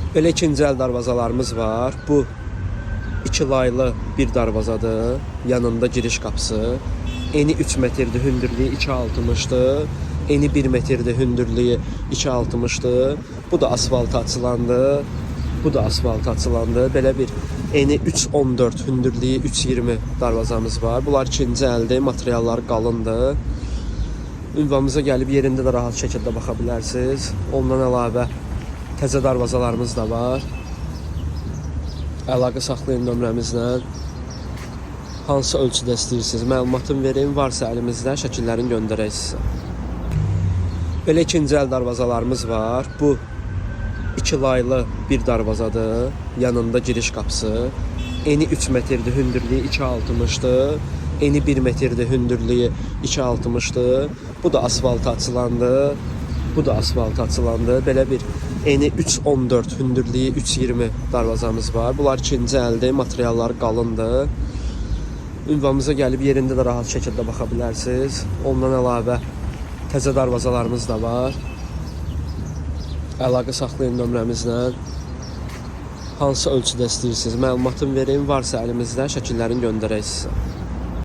Belə ikinci əl darvazalarımız var. Bu 2 laylı bir darvazadır. Yanında giriş qapısı. Eni 3 metrdir, hündürlüyü 2.60'dır. Eni 1 metrdir, hündürlüyü 2.60'dır. Bu da asfalta açılandı. Bu da asfalta açılandı. Belə bir eni 3.14, hündürlüyü 3.20 darvazamız var. Bunlar ikinci əldir, materiallar qalındır. Ünvanımıza gəlib yerində də rahat şəkildə baxa bilərsiniz. Ondan əlavə təzə darvazalarımız da var. Əlaqə saxlayın nömrəmizlə. Hansı ölçüdə istəyirsiniz? Məlumatını verin, varsa əlimizdə şəkillərini göndərək sizə. Belə ikinci əl darvazalarımız var. Bu 2 laylı bir darvazadır. Yanında giriş qapısı. Eni 3 metrdir, hündürlüyü 2.60'dır. Eni 1 metrdir, hündürlüyü 2.60'dır. Bu da asfalta açılandı. Bu da asfalta açılandı. Belə bir eni 3.14, hündürlüyü 3.20 darvazamız var. Bunlar ikinci əldir, materiallar qalındır. Ünvanımıza gəlib yerində də rahat şəkildə baxa bilərsiniz. Ondan əlavə təzə darvazalarımız da var. Əlaqə saxlayın nömrəmizlə. Hansı ölçüdə istəyirsiniz? Məlumatını verin, varsa əlimizdə şəkillərini göndərək sizə.